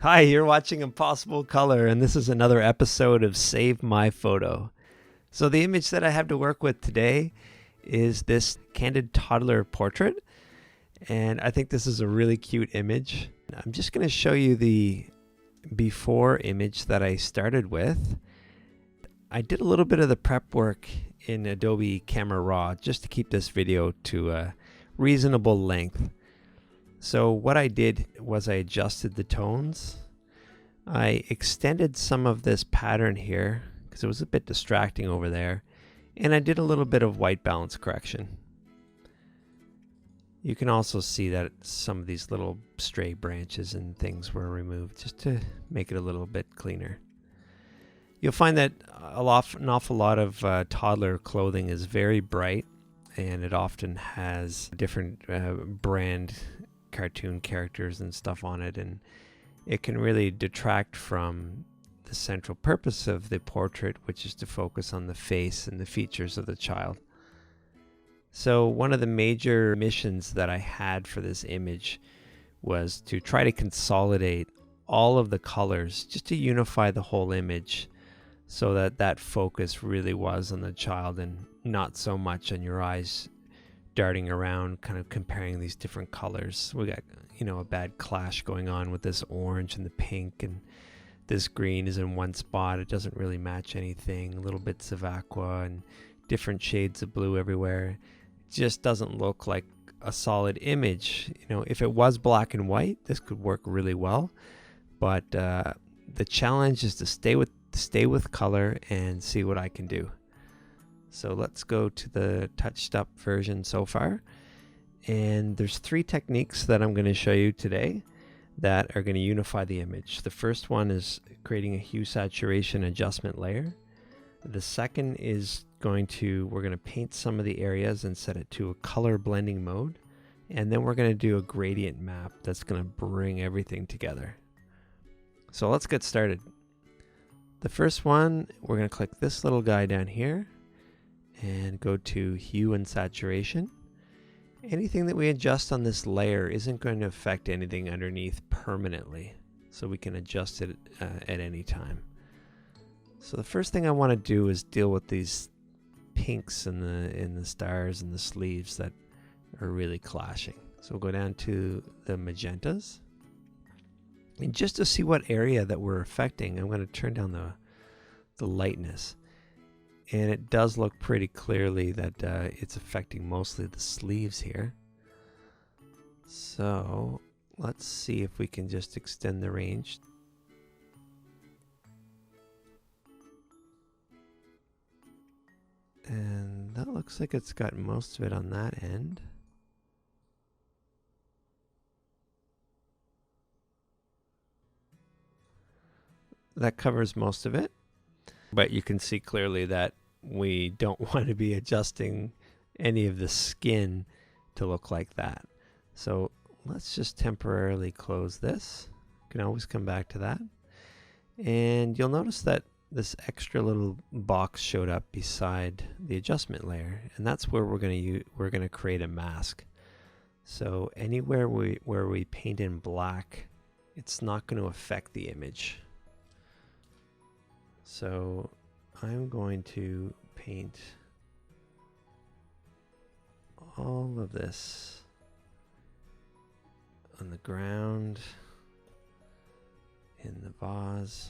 Hi, you're watching Impossible Color, and this is another episode of Save My Photo. So the image that I have to work with today is this candid toddler portrait, and I think this is a really cute image. I'm just going to show you the before image that I started with. I did a little bit of the prep work in Adobe Camera Raw just to keep this video to a reasonable length. So what I did was I adjusted the tones. I extended some of this pattern here because it was a bit distracting over there. And I did a little bit of white balance correction. You can also see that some of these little stray branches and things were removed just to make it a little bit cleaner. You'll find that an awful lot of toddler clothing is very bright, and it often has different brand cartoon characters and stuff on it, and it can really detract from the central purpose of the portrait, which is to focus on the face and the features of the child. So one of the major missions that I had for this image was to try to consolidate all of the colors just to unify the whole image so that that focus really was on the child and not so much on your eyes darting around, kind of comparing these different colors. We got, a bad clash going on with this orange and the pink, and this green is in one spot. It doesn't really match anything. Little bits of aqua and different shades of blue everywhere. It just doesn't look like a solid image. If it was black and white, this could work really well. But the challenge is to stay with color and see what I can do. So let's go to the touched up version so far. And there's 3 techniques that I'm going to show you today that are going to unify the image. The first one is creating a hue saturation adjustment layer. The second is we're going to paint some of the areas and set it to a color blending mode. And then we're going to do a gradient map that's going to bring everything together. So let's get started. The first one, we're going to click this little guy down here and go to hue and saturation. Anything that we adjust on this layer isn't going to affect anything underneath permanently, so we can adjust it at any time. So the first thing I want to do is deal with these pinks in the stars and the sleeves that are really clashing. So we'll go down to the magentas. And just to see what area that we're affecting, I'm going to turn down the lightness. And it does look pretty clearly that it's affecting mostly the sleeves here. So let's see if we can just extend the range. And that looks like it's got most of it on that end. That covers most of it. But you can see clearly that we don't want to be adjusting any of the skin to look like that. So let's just temporarily close this. You can always come back to that. And you'll notice that this extra little box showed up beside the adjustment layer, and that's where we're going to create a mask. So anywhere where we paint in black, it's not going to affect the image. So I'm going to paint all of this on the ground, in the vase.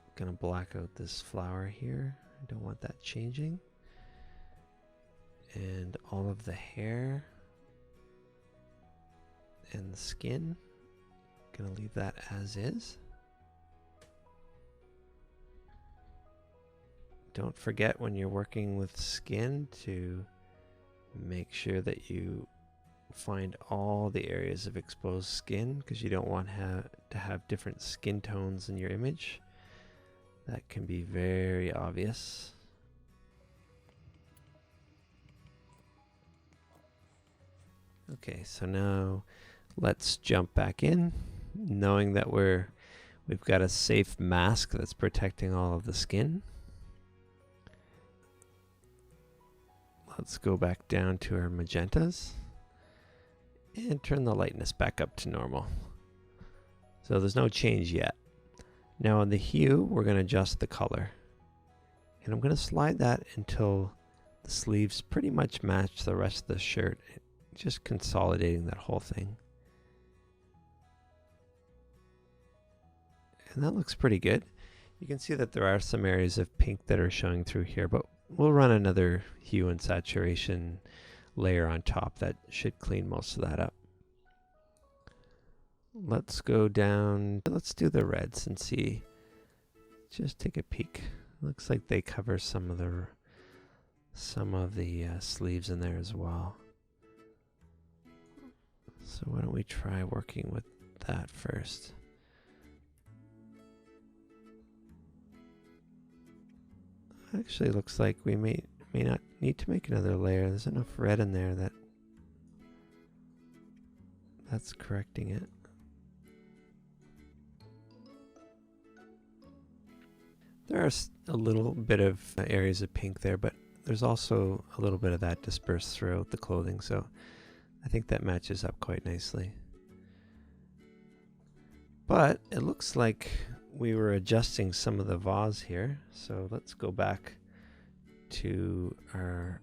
I'm going to black out this flower here. I don't want that changing. And all of the hair and the skin. Gonna leave that as is. Don't forget when you're working with skin to make sure that you find all the areas of exposed skin, because you don't want to have different skin tones in your image. That can be very obvious. Okay, so now let's jump back in, knowing that we've got a safe mask that's protecting all of the skin. Let's go back down to our magentas. and turn the lightness back up to normal. So there's no change yet. Now on the hue, we're going to adjust the color. And I'm going to slide that until the sleeves pretty much match the rest of the shirt, just consolidating that whole thing. And that looks pretty good. You can see that there are some areas of pink that are showing through here, but we'll run another hue and saturation layer on top that should clean most of that up. Let's go down, let's do the reds and see, just take a peek. Looks like they cover some of the sleeves in there as well. So why don't we try working with that first? Actually looks like we may not need to make another layer. There's enough red in there that's correcting it. There are a little bit of areas of pink there, but there's also a little bit of that dispersed throughout the clothing, so I think that matches up quite nicely. But it looks like we were adjusting some of the vase here, so let's go back to our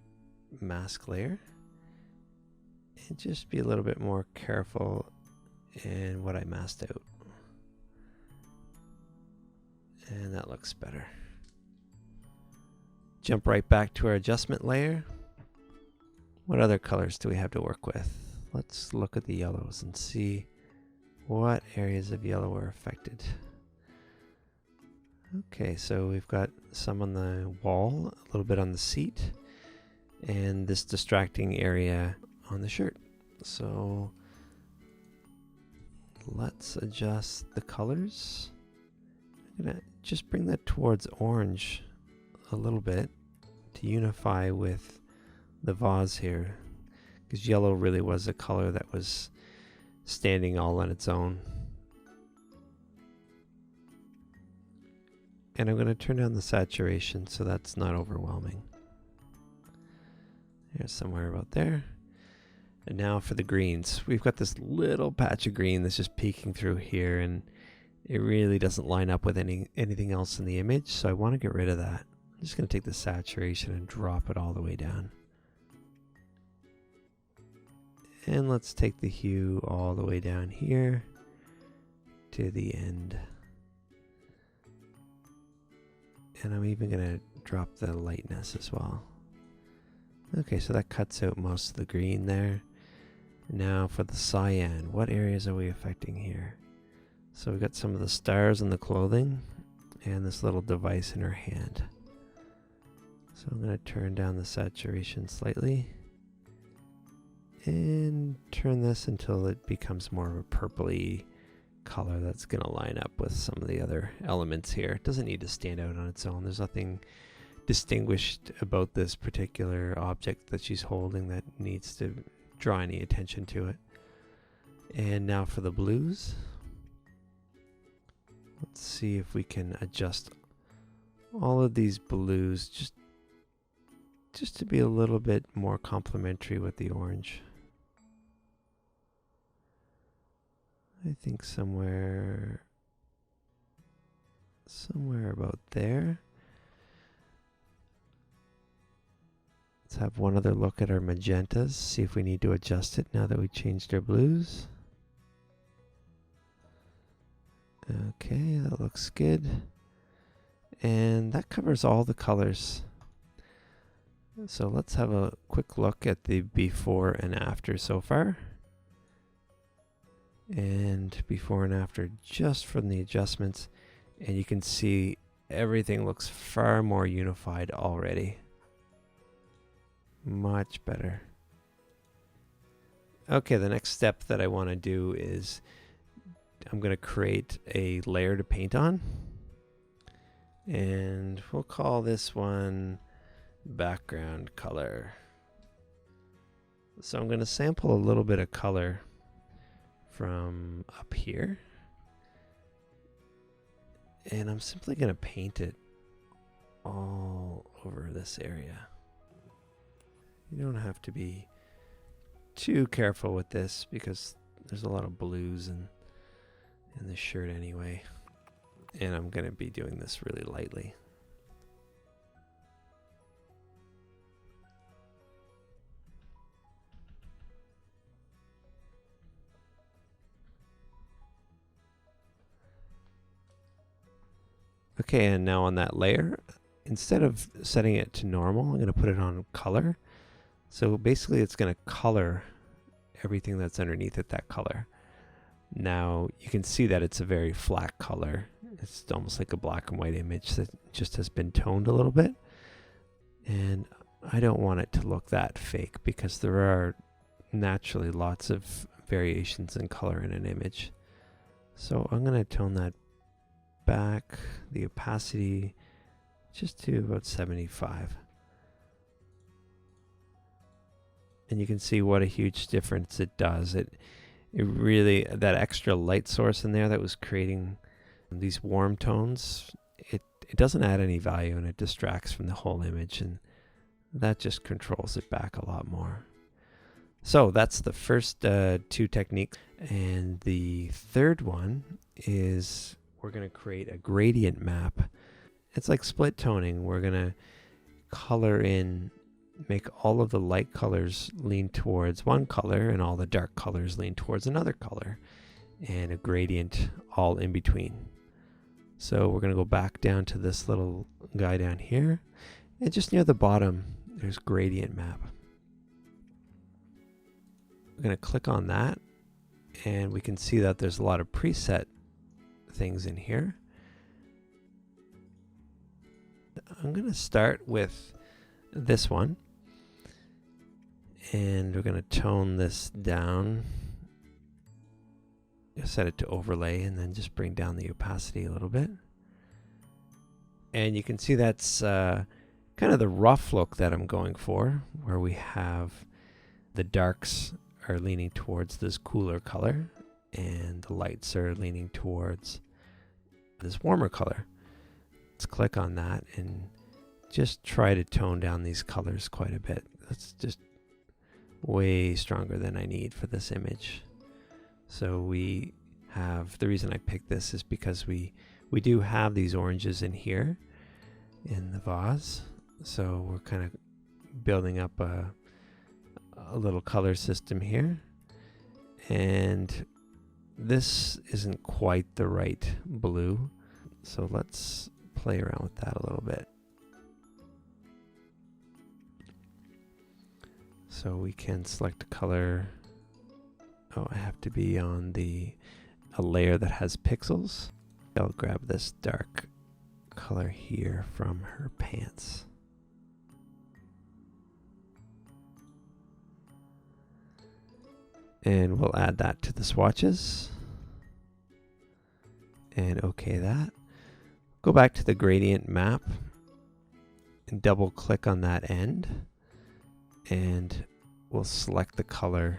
mask layer and just be a little bit more careful in what I masked out. And that looks better. Jump right back to our adjustment layer. What other colors do we have to work with? Let's look at the yellows and see what areas of yellow are affected. Okay, so we've got some on the wall, a little bit on the seat, and this distracting area on the shirt. So let's adjust the colors. I'm gonna just bring that towards orange a little bit to unify with the vase here, because yellow really was a color that was standing all on its own. And I'm going to turn down the saturation so that's not overwhelming. There's somewhere about there. And now for the greens. We've got this little patch of green that's just peeking through here, and it really doesn't line up with anything else in the image, so I want to get rid of that. I'm just going to take the saturation and drop it all the way down. And let's take the hue all the way down here to the end. And I'm even going to drop the lightness as well. Okay, so that cuts out most of the green there. Now for the cyan, what areas are we affecting here? So we've got some of the stars in the clothing and this little device in her hand. So I'm going to turn down the saturation slightly and turn this until it becomes more of a purpley color that's going to line up with some of the other elements here. It doesn't need to stand out on its own. There's nothing distinguished about this particular object that she's holding that needs to draw any attention to it. And now for the blues. Let's see if we can adjust all of these blues just to be a little bit more complementary with the orange. I think somewhere about there. Let's have one other look at our magentas, see if we need to adjust it now that we changed our blues. Okay, that looks good. And that covers all the colors. So let's have a quick look at the before and after so far. And before and after just from the adjustments. And you can see everything looks far more unified already. Much better. Okay, the next step that I want to do is I'm going to create a layer to paint on. And we'll call this one background color. So I'm going to sample a little bit of color from up here. And I'm simply going to paint it all over this area. You don't have to be too careful with this because there's a lot of blues in the shirt anyway. And I'm going to be doing this really lightly. Okay, and now on that layer, instead of setting it to normal, I'm going to put it on color. So basically it's going to color everything that's underneath it that color. Now you can see that it's a very flat color. It's almost like a black and white image that just has been toned a little bit. And I don't want it to look that fake because there are naturally lots of variations in color in an image. So I'm going to tone that back, the opacity just to about 75. And you can see what a huge difference it does. It really, that extra light source in there that was creating these warm tones, it doesn't add any value and it distracts from the whole image, and that just controls it back a lot more. So that's the first two techniques. And the third one is we're going to create a gradient map. It's like split toning. We're going to color in, make all of the light colors lean towards one color and all the dark colors lean towards another color, and a gradient all in between. So we're going to go back down to this little guy down here, and just near the bottom there's gradient map. We're going to click on that, and we can see that there's a lot of preset things in here. I'm going to start with this one, and we're going to tone this down. Set it to overlay and then just bring down the opacity a little bit. And you can see that's kind of the rough look that I'm going for, where we have the darks are leaning towards this cooler color and the lights are leaning towards this warmer color. Let's click on that and just try to tone down these colors quite a bit. That's just way stronger than I need for this image. So we have, the reason I picked this is because we do have these oranges in here in the vase. So we're kind of building up a little color system here. And this isn't quite the right blue. So let's play around with that a little bit. So we can select a color. Oh, I have to be on a layer that has pixels. I'll grab this dark color here from her pants. And we'll add that to the swatches. And okay that. Go back to the gradient map and double click on that end. And we'll select the color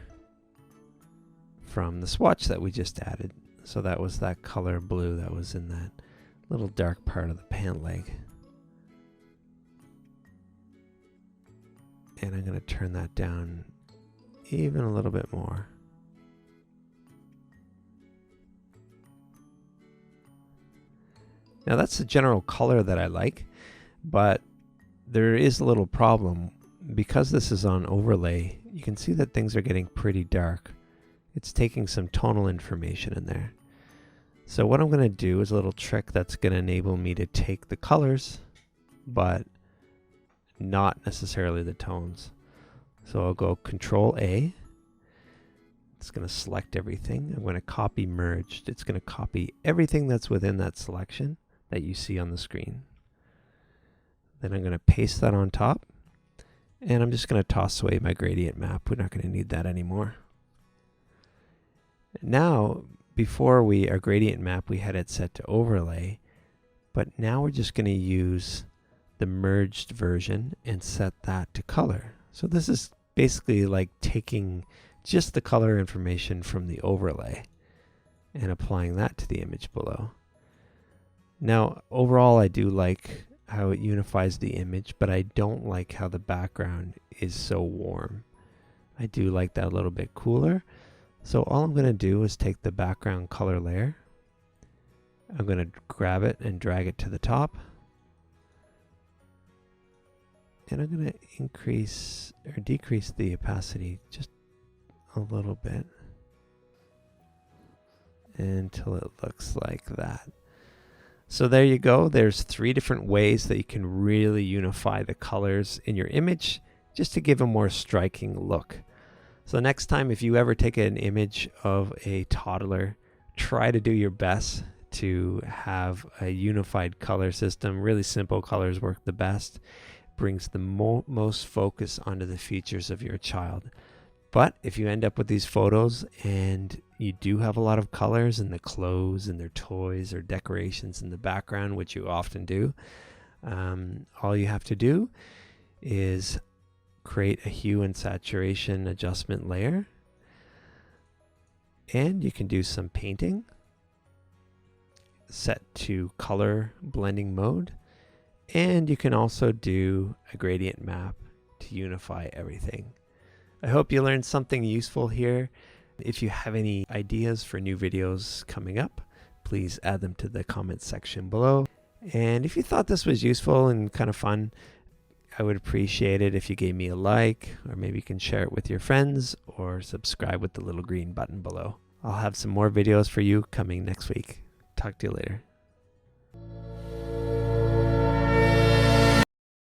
from the swatch that we just added. So that was that color blue that was in that little dark part of the pant leg. And I'm going to turn that down even a little bit more. Now that's the general color that I like, but there is a little problem. Because this is on overlay, you can see that things are getting pretty dark. It's taking some tonal information in there. So what I'm going to do is a little trick that's going to enable me to take the colors, but not necessarily the tones. So I'll go Ctrl A. It's going to select everything. I'm going to copy merged. It's going to copy everything that's within that selection that you see on the screen. Then I'm going to paste that on top. And I'm just going to toss away my gradient map. We're not going to need that anymore. Now, before our gradient map, we had it set to overlay. But now we're just going to use the merged version and set that to color. So this is basically like taking just the color information from the overlay and applying that to the image below. Now, overall, I do like how it unifies the image, but I don't like how the background is so warm. I do like that a little bit cooler. So all I'm going to do is take the background color layer. I'm going to grab it and drag it to the top. And I'm going to increase or decrease the opacity just a little bit until it looks like that. So there you go. There's 3 different ways that you can really unify the colors in your image just to give a more striking look. So next time, if you ever take an image of a toddler, try to do your best to have a unified color system. Really simple colors work the best. Brings the most focus onto the features of your child. But if you end up with these photos and you do have a lot of colors in the clothes and their toys or decorations in the background, which you often do, all you have to do is create a hue and saturation adjustment layer. And you can do some painting, set to color blending mode. And you can also do a gradient map to unify everything. I hope you learned something useful here. If you have any ideas for new videos coming up, please add them to the comments section below. And if you thought this was useful and kind of fun, I would appreciate it if you gave me a like, or maybe you can share it with your friends, or subscribe with the little green button below. I'll have some more videos for you coming next week. Talk to you later.